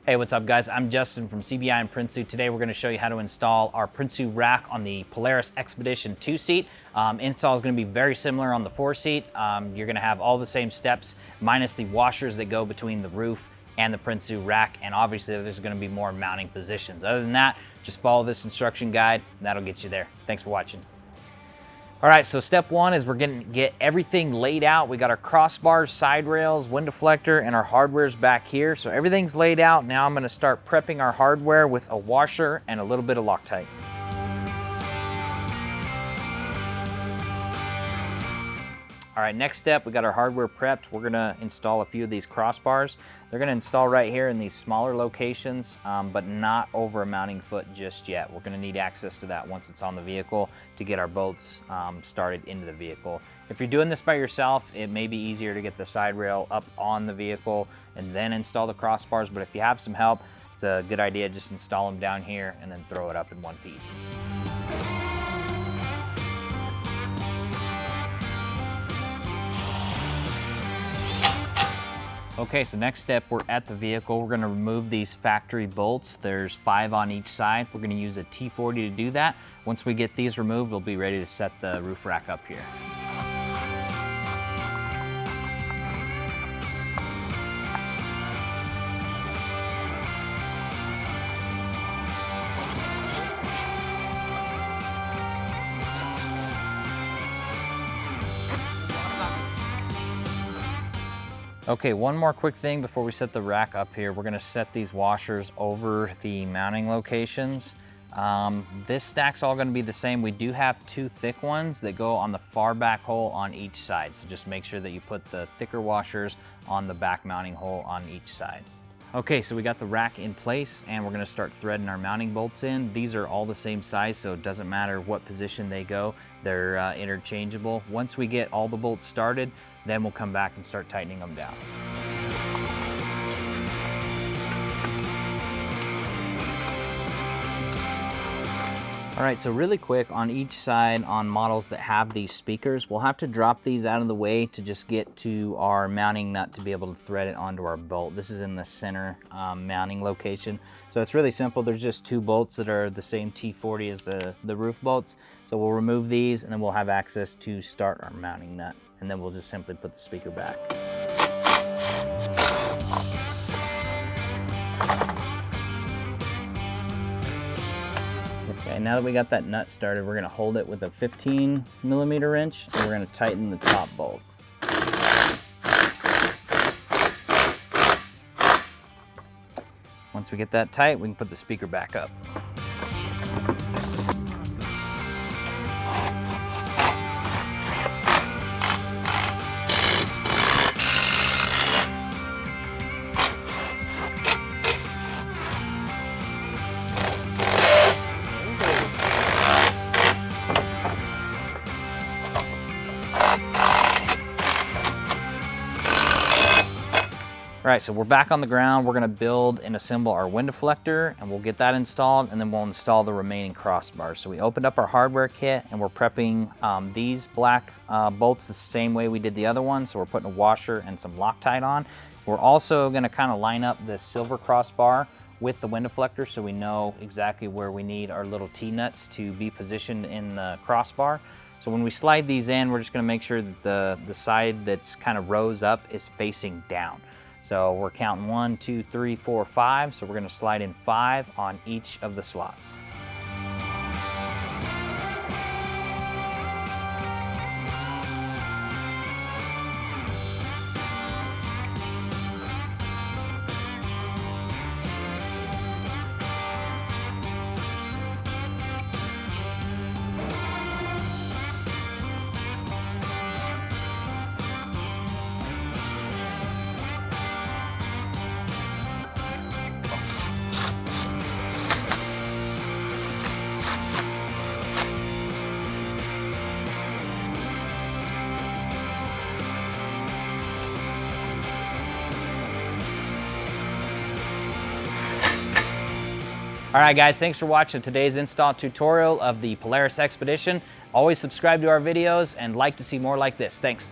Hey, what's up guys? I'm Justin from CBI and Prinsu. Today we're going to show you how to install our Prinsu Rack on the Polaris Xpedition 2-seat. Install is going to be very similar on the 4-seat. You're going to have all the same steps minus the washers that go between the roof and the Prinsu Rack, and obviously there's going to be more mounting positions. Other than that, just follow this instruction guide and that'll get you there. Thanks for watching. All right, so step one is we're gonna get everything laid out. We got our crossbars, side rails, wind deflector, and our hardware's back here. So everything's laid out. Now I'm gonna start prepping our hardware with a washer and a little bit of Loctite. All right, next step, we got our hardware prepped. We're gonna install a few of these crossbars. They're gonna install right here in these smaller locations, but not over a mounting foot just yet. We're gonna need access to that once it's on the vehicle to get our bolts started into the vehicle. If you're doing this by yourself, it may be easier to get the side rail up on the vehicle and then install the crossbars, but if you have some help, it's a good idea, just install them down here and then throw it up in one piece. Okay, so next step, we're at the vehicle. We're gonna remove these factory bolts. There's 5 on each side. We're gonna use a T40 to do that. Once we get these removed, we'll be ready to set the roof rack up here. Okay, one more quick thing before we set the rack up here. We're gonna set these washers over the mounting locations. This stack's all gonna be the same. We do have 2 thick ones that go on the far back hole on each side. So just make sure that you put the thicker washers on the back mounting hole on each side. Okay, so we got the rack in place and we're gonna start threading our mounting bolts in. These are all the same size, so it doesn't matter what position they go. They're interchangeable. Once we get all the bolts started, then we'll come back and start tightening them down. All right, so really quick on each side on models that have these speakers, we'll have to drop these out of the way to just get to our mounting nut to be able to thread it onto our bolt. This is in the center mounting location. So it's really simple. There's just 2 bolts that are the same T40 as the roof bolts. So we'll remove these and then we'll have access to start our mounting nut. And then we'll just simply put the speaker back. Okay, now that we got that nut started, we're gonna hold it with a 15mm wrench and we're gonna tighten the top bolt. Once we get that tight, we can put the speaker back up. All right, so we're back on the ground. We're gonna build and assemble our wind deflector and we'll get that installed and then we'll install the remaining crossbars. So we opened up our hardware kit and we're prepping these black bolts the same way we did the other one. So we're putting a washer and some Loctite on. We're also gonna kind of line up this silver crossbar with the wind deflector so we know exactly where we need our little T-nuts to be positioned in the crossbar. So when we slide these in, we're just gonna make sure that the side that's kind of rose up is facing down. So we're counting 1, 2, 3, 4, 5. So we're gonna slide in 5 on each of the slots. All right, guys, thanks for watching today's install tutorial of the Polaris Xpedition. Always subscribe to our videos and like to see more like this. Thanks.